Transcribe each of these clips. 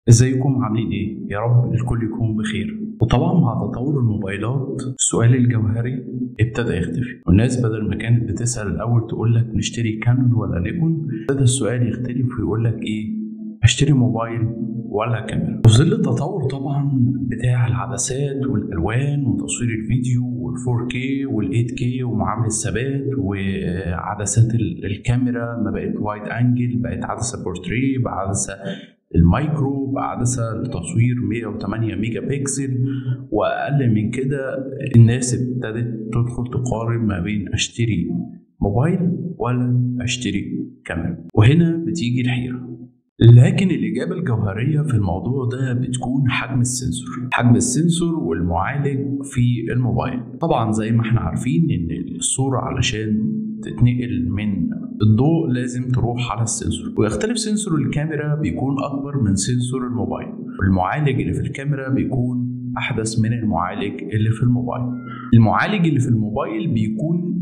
ازيكم عاملين ايه؟ يا رب الكل يكون بخير. وطبعا مع تطور الموبايلات السؤال الجوهري ابتدى يختفي، والناس بدل ما كانت بتسأل الأول تقول لك نشتري كانون ولا نيكون، ابتدى السؤال يختلف ويقول لك ايه؟ اشتري موبايل ولا كاميرا؟ في ظل التطور طبعا بتاع العدسات والألوان وتصوير الفيديو وال4K وال8K ومعامل الثبات وعدسات الكاميرا، ما بقت وايد انجل، بقت عدسة بورتريه، بعدسة المايكرو، بعدسة لتصوير 108 ميجا بكسل وأقل من كده. الناس ابتدت تدخل تقارن ما بين أشتري موبايل ولا أشتري كاميرا، وهنا بتيجي الحيرة. لكن الإجابة الجوهرية في الموضوع ده بتكون حجم السنسور والمعالج في الموبايل. طبعا زي ما احنا عارفين إن الصورة علشان تتنقل من الضوء لازم تروح على السنسور، ويختلف سنسور الكاميرا بيكون أكبر من سنسور الموبايل، والمعالج اللي في الكاميرا بيكون أحدث من المعالج اللي في الموبايل. المعالج اللي في الموبايل بيكون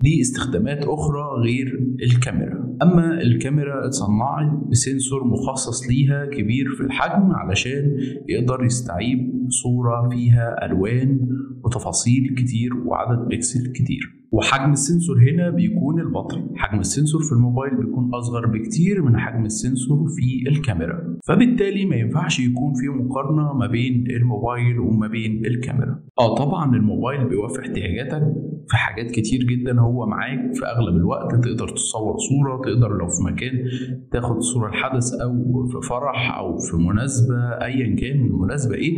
ليه استخدامات أخرى غير الكاميرا، أما الكاميرا اتصنعت بسنسور مخصص ليها كبير في الحجم علشان يقدر يستوعب صورة فيها ألوان وتفاصيل كتير وعدد بيكسل كتير. وحجم السنسور هنا بيكون البطيء، حجم السنسور في الموبايل بيكون أصغر بكتير من حجم السنسور في الكاميرا، فبالتالي ما ينفعش يكون في مقارنة ما بين الموبايل وما بين الكاميرا. طبعا الموبايل بيوفي احتياجاتك في حاجات كتير جدا، هو معاك في أغلب الوقت، تقدر تصور صورة، تقدر لو في مكان تاخد صورة الحدث أو في فرح أو في مناسبة أيا كان المناسبة إيه،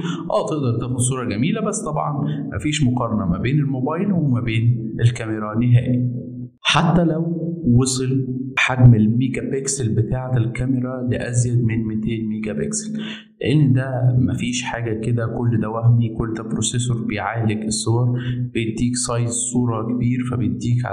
تقدر تاخد صورة جميلة، بس طبعا مفيش مقارنة ما بين الموبايل وما بين الكاميرا نهائي. حتى لو وصل حجم الميجا بكسل بتاعة الكاميرا لأزيد من 200 ميجا بكسل، لأن ده مفيش حاجة كده، كل ده وهمي، كل ده بروسيسور بيعالج الصور، بيديك سايز صورة كبير، فبيديك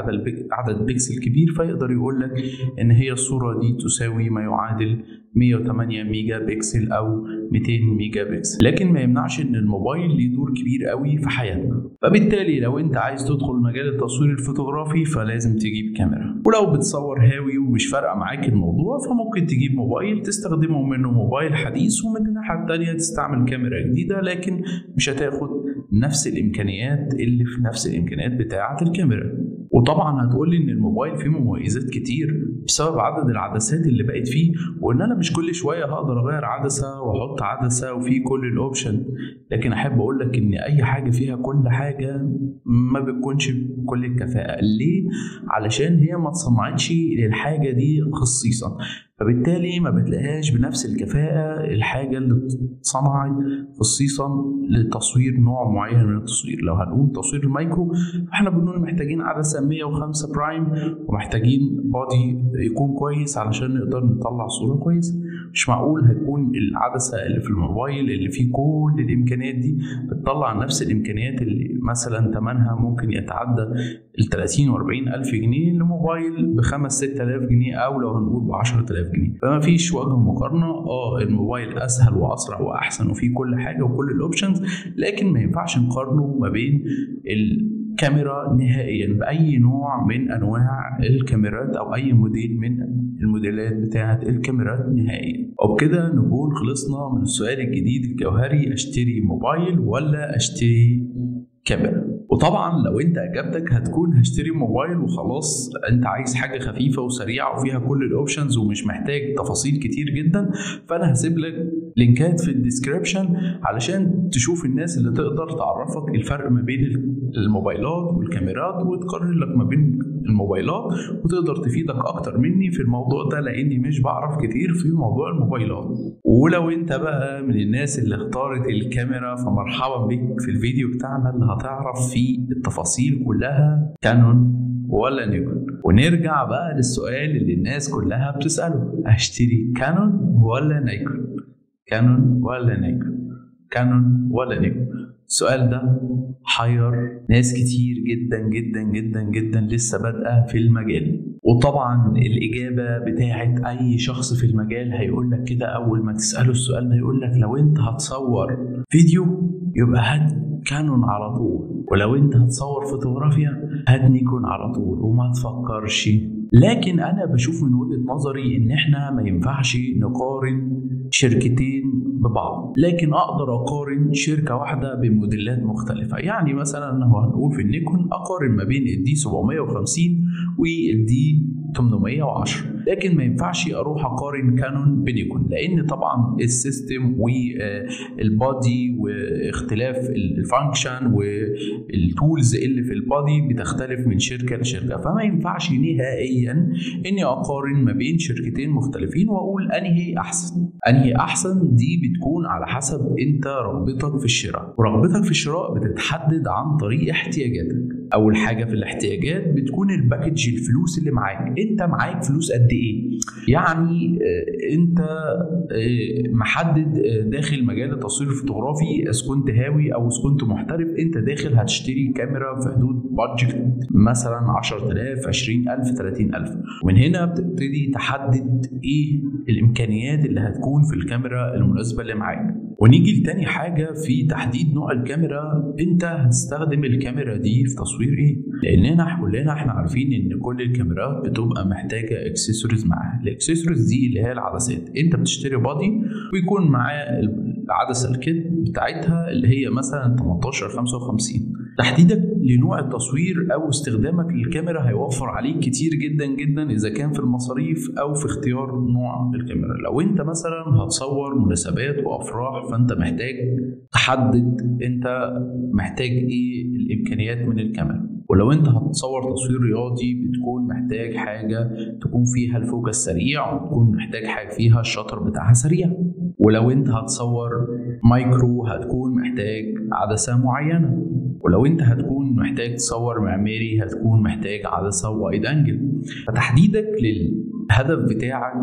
عدد بكسل كبير، فيقدر يقولك إن هي الصورة دي تساوي ما يعادل 108 ميجا بكسل أو 200 ميجا بكسل. لكن ما يمنعش إن الموبايل ليه دور كبير قوي في حياتنا، فبالتالي لو أنت عايز تدخل مجال التصوير الفوتوغرافي فلازم تجيب كاميرا، ولو بتصور هاوي ومش فارقة معاك الموضوع فممكن تجيب موبايل تستخدمه منه موبايل حديث، ومن الناحية التانية تستعمل كاميرا جديدة، لكن مش هتاخد نفس الإمكانيات اللي في نفس الإمكانيات بتاعة الكاميرا. وطبعا هتقولي ان الموبايل فيه مميزات كتير بسبب عدد العدسات اللي بقت فيه، وان انا مش كل شويه هقدر اغير عدسه واحط عدسه وفيه كل الاوبشن. لكن احب اقول لك ان اي حاجه فيها كل حاجه ما بتكونش بكل الكفاءه. ليه؟ علشان هي ما اتصنعتش للحاجه دي خصيصا، فبالتالي ما بتلاقيهاش بنفس الكفاءة الحاجة اللي اتصنعت خصيصا لتصوير نوع معين من التصوير. لو هنقول تصوير المايكرو فاحنا بنقول محتاجين عدسة 105 برايم، ومحتاجين بادي يكون كويس علشان نقدر نطلع صورة كويسة. مش معقول هتكون العدسة اللي في الموبايل اللي فيه كل الإمكانيات دي بتطلع نفس الإمكانيات اللي مثلا ثمنها ممكن يتعدى 30 و40 ألف جنيه لموبايل ب5-6 آلاف جنيه، أو لو هنقول ب10 آلاف جنيه. فما فيش وجه مقارنة. الموبايل أسهل وأسرع وأحسن وفيه كل حاجة وكل الأوبشنز، لكن ما ينفعش نقارنه ما بين الكاميرا نهائيا بأي نوع من أنواع الكاميرات أو أي موديل من الموديلات بتاعة الكاميرات نهائيا. وبكده نكون خلصنا من السؤال الجديد الجوهري: أشتري موبايل ولا أشتري كاميرا؟ وطبعا لو انت اجابتك هتكون هشتري موبايل وخلاص، انت عايز حاجه خفيفه وسريعه وفيها كل الاوبشنز ومش محتاج تفاصيل كتير جدا، فانا هسيب لك لينكات في الديسكريبشن علشان تشوف الناس اللي تقدر تعرفك الفرق ما بين الموبايلات والكاميرات، وتقارن لك ما بين الموبايلات، وتقدر تفيدك اكتر مني في الموضوع ده لاني مش بعرف كتير في موضوع الموبايلات. ولو انت بقى من الناس اللي اختارت الكاميرا فمرحبا بك في الفيديو بتاعنا اللي هتعرف فيه التفاصيل كلها: كانون ولا نيكون. ونرجع بقى للسؤال اللي الناس كلها بتسأله: اشتري كانون ولا نيكون؟ كانون ولا نيكون؟ كانون ولا نيكون؟ السؤال ده حير ناس كتير جدا جدا جدا جدا لسه بادئه في المجال. وطبعا الإجابة بتاعت أي شخص في المجال هيقول لك كده أول ما تسأله السؤال ده، يقول لك لو أنت هتصور فيديو يبقى هات كانون على طول، ولو أنت هتصور فوتوغرافيا هات نيكون على طول وما تفكرش. لكن أنا بشوف من وجهة نظري إن إحنا ما ينفعش نقارن شركتين ببعض، لكن اقدر اقارن شركه واحده بموديلات مختلفه. يعني مثلا هنقول في النيكون اقارن ما بين الدي 750 والدي 810، لكن ما ينفعش اروح اقارن كانون بنيكون، لان طبعا السيستم والبادي واختلاف الفانكشن والتولز اللي في البادي بتختلف من شركه لشركه، فما ينفعش نهائيا اني اقارن ما بين شركتين مختلفين واقول انهي احسن. دي بتكون على حسب انت رغبتك في الشراء، ورغبتك في الشراء بتتحدد عن طريق احتياجاتك. اول حاجه في الاحتياجات بتكون الباكج، الفلوس اللي معاك. انت معاك فلوس قد ايه؟ يعني انت محدد داخل مجال التصوير الفوتوغرافي، اذا كنت هاوي او اذا كنت محترف، انت داخل هتشتري كاميرا في حدود بادجت مثلا 10,000 20,000 30,000، ومن هنا بتبتدي تحدد ايه الامكانيات اللي هتكون في الكاميرا المناسبه اللي معاك. ونيجي لتاني حاجه في تحديد نوع الكاميرا، انت هتستخدم الكاميرا دي في تصوير ايه؟ لاننا كلنا احنا عارفين ان كل الكاميرات بتبقى محتاجه اكسسوارز معاها. الاكسسوارز دي اللي هي العدسات، انت بتشتري بادي ويكون معاه العدسه الكيت بتاعتها اللي هي مثلا 18-55. تحديدك لنوع التصوير او استخدامك للكاميرا هيوفر عليك كتير جدا جدا، اذا كان في المصاريف او في اختيار نوع الكاميرا. لو انت مثلا هتصور مناسبات وافراح فانت محتاج تحدد انت محتاج ايه الامكانيات من الكاميرا. ولو انت هتصور تصوير رياضي بتكون محتاج حاجه تكون فيها الفوكس سريع، وتكون محتاج حاجه فيها الشطر بتاعها سريع. ولو انت هتصور مايكرو هتكون محتاج عدسه معينه. ولو انت هتكون محتاج تصور معماري هتكون محتاج عدسه وايد انجل. فتحديدك للهدف بتاعك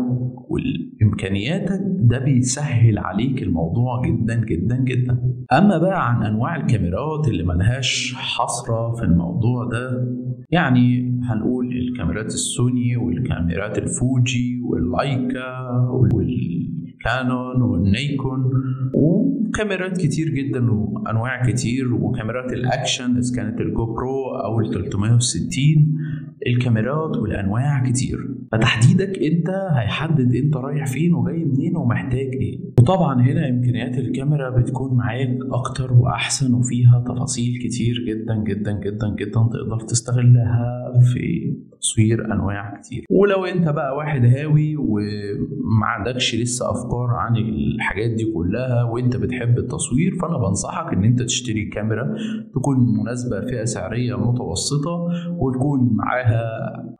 والامكانياتك ده بيسهل عليك الموضوع جدا جدا جدا. اما بقى عن انواع الكاميرات اللي ملهاش حصر في الموضوع ده، يعني هنقول الكاميرات السوني والكاميرات الفوجي واللايكا والكانون والنيكون وكاميرات كتير جدا وانواع كتير، وكاميرات الاكشن اذا كانت الجو برو او ال 360. الكاميرات والانواع كتير، فتحديدك انت هيحدد انت رايح فين وجاي منين ومحتاج ايه. وطبعا هنا امكانيات الكاميرا بتكون معاك اكتر واحسن وفيها تفاصيل كتير جدا جدا جدا جدا تقدر تستغلها في تصوير انواع كتير. ولو انت بقى واحد هاوي وما عندكش لسه افكار عن الحاجات دي كلها وانت بتحب التصوير، فانا بنصحك ان انت تشتري كاميرا تكون مناسبة فئة سعرية متوسطة، وتكون معاها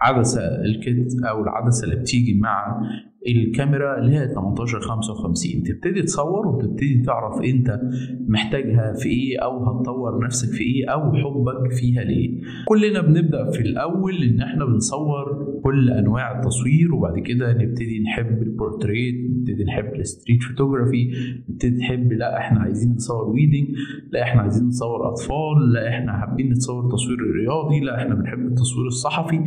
عدسة الكيت او العدسة اللي بتيجي مع الكاميرا اللي هي 18-55. تبتدي تصور وتبتدي تعرف انت محتاجها في ايه او هتطور نفسك في ايه او حبك فيها ليه. كلنا بنبدأ في الاول ان احنا بنصور كل انواع التصوير، وبعد كده نبتدي نحب البورتريت، نبتدي نحب الستريت فوتوغرافي، نبتدي نحب لا احنا عايزين نصور ويدنج، لا احنا عايزين نصور اطفال، لا احنا حابين نتصور تصوير رياضي، لا احنا بنحب التصوير الصحفي.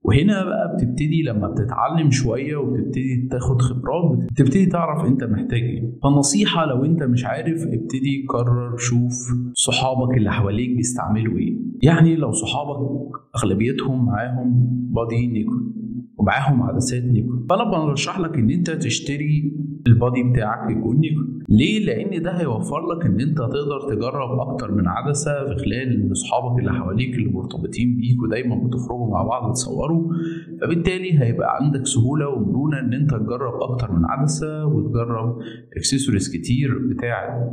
وهنا بقى بتبتدي لما بتتعلم شوية وبتبتدي تاخد خبرات بتبتدي تعرف انت محتاج ايه. فالنصيحة لو انت مش عارف ابتدي قرر شوف صحابك اللي حواليك بيستعملوا ايه. يعني لو صحابك اغلبيتهم معاهم بادي نيكون ومعاهم عدسات نيكون، فانا برشح لك ان انت تشتري البادي بتاعك يكون نيكون. ليه؟ لان ده هيوفر لك ان انت تقدر تجرب اكتر من عدسه في خلال ان اصحابك اللي حواليك اللي مرتبطين بيك ودايما بتخرجوا مع بعض وتصوروا، فبالتالي هيبقى عندك سهوله ومرونه ان انت تجرب اكتر من عدسه وتجرب اكسسوارز كتير بتاعه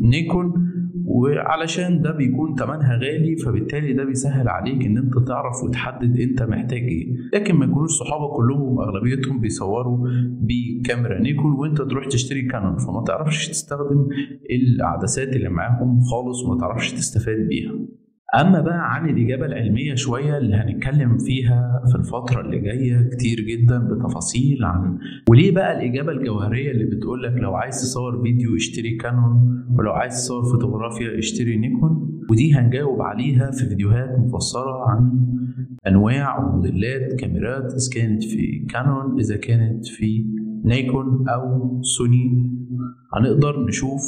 نيكون. وعلشان ده بيكون تمنها غالي فبالتالي ده بيسهل عليك ان انت تعرف وتحدد انت محتاج ايه. لكن ما يكونوش صحابك كلهم اغلبيتهم بيصوروا بكاميرا نيكون وانت تروح تشتري كانون، فما تعرفش تستخدم العدسات اللي معاهم خالص وما تعرفش تستفاد بيها. أما بقى عن الإجابة العلمية شوية اللي هنتكلم فيها في الفترة اللي جاية كتير جدا بتفاصيل عن وليه بقى الإجابة الجوهرية اللي بتقولك لو عايز تصور فيديو اشتري كانون ولو عايز تصور فوتوغرافيا اشتري نيكون، ودي هنجاوب عليها في فيديوهات مفصلة عن أنواع وموديلات كاميرات إذا كانت في كانون إذا كانت في نيكون أو سوني، هنقدر نشوف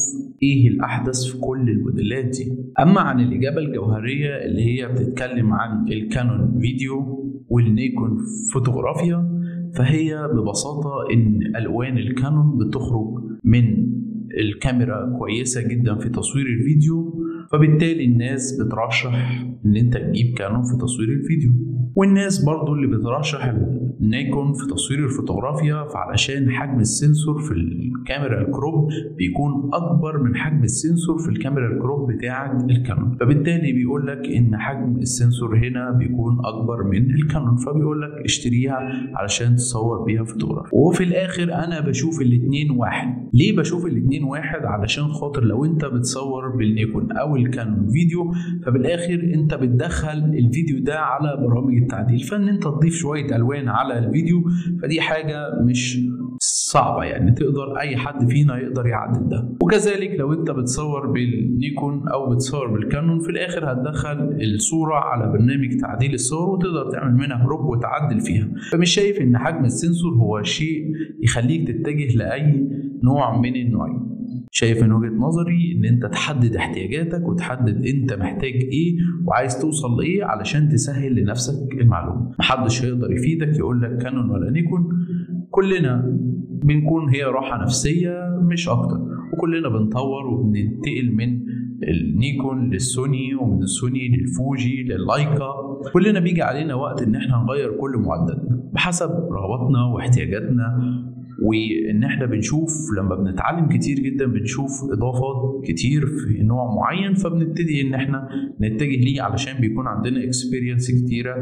ايه الاحدث في كل الموديلات دي. اما عن الاجابه الجوهريه اللي هي بتتكلم عن الكانون فيديو والنيكون فوتوغرافيا، فهي ببساطه ان الوان الكانون بتخرج من الكاميرا كويسة جدا في تصوير الفيديو، فبالتالي الناس بترشح ان انت تجيب كانون في تصوير الفيديو. والناس برضو اللي بترشح النيكون في تصوير الفوتوغرافيا، فعلشان حجم السنسور في الكاميرا الكروب بيكون اكبر من حجم السنسور في الكاميرا الكروب بتاعة الكانون، فبالتالي بيقول لك ان حجم السنسور هنا بيكون اكبر من الكانون، فبيقول لك اشتريها علشان تصور بيها فوتوغرافيا. وفي الاخر انا بشوف الاتنين واحد. ليه بشوف الاتنين واحد؟ علشان خاطر لو انت بتصور بالنيكون او الكانون فيديو، فبالاخر انت بتدخل الفيديو ده على برامج التعديل، فان انت تضيف شوية الوان على الفيديو فدي حاجة مش صعبة، يعني تقدر اي حد فينا يقدر يعدل ده. وكذلك لو انت بتصور بالنيكون او بتصور بالكانون، في الاخر هتدخل الصورة على برنامج تعديل الصور وتقدر تعمل منها كروب وتعدل فيها. فمش شايف ان حجم السنسور هو شيء يخليك تتجه لاي نوع من النوعين. شايف من وجهة نظري ان انت تحدد احتياجاتك وتحدد انت محتاج ايه وعايز توصل لايه علشان تسهل لنفسك المعلومة. محدش هيقدر يفيدك يقول لك كانون ولا نيكون، كلنا بنكون هي راحة نفسية مش اكتر، وكلنا بنطور وبننتقل من النيكون للسوني ومن السوني للفوجي لللايكا. كلنا بيجي علينا وقت ان احنا نغير كل معداتنا بحسب رغباتنا واحتياجاتنا، وان احنا بنشوف لما بنتعلم كتير جدا بنشوف اضافات كتير في نوع معين، فبنبتدي ان احنا نتجه ليه علشان بيكون عندنا اكسبيرينس كتيره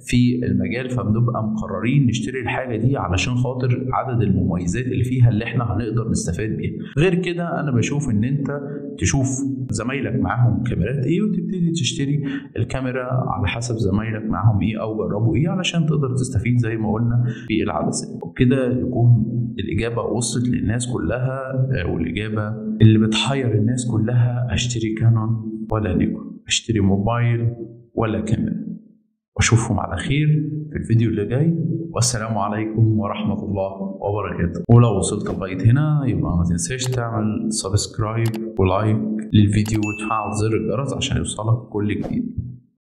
في المجال، فبنبقى مقررين نشتري الحاجه دي علشان خاطر عدد المميزات اللي فيها اللي احنا هنقدر نستفاد بيها. غير كده انا بشوف ان انت تشوف زمايلك معاهم كاميرات ايه وتبتدي تشتري الكاميرا على حسب زمايلك معاهم ايه او جربوا ايه علشان تقدر تستفيد زي ما قلنا في العدسات. وبكده يكون الإجابة وصلت للناس كلها، والإجابة اللي بتحير الناس كلها: أشتري كانون ولا نيكون؟ أشتري موبايل ولا كاميرا؟ وأشوفكم على خير في الفيديو اللي جاي، والسلام عليكم ورحمة الله وبركاته. ولو وصلت لغاية هنا يبقى ما تنساش تعمل سبسكرايب ولايك للفيديو وتفعل زر الجرس عشان يوصلك كل جديد.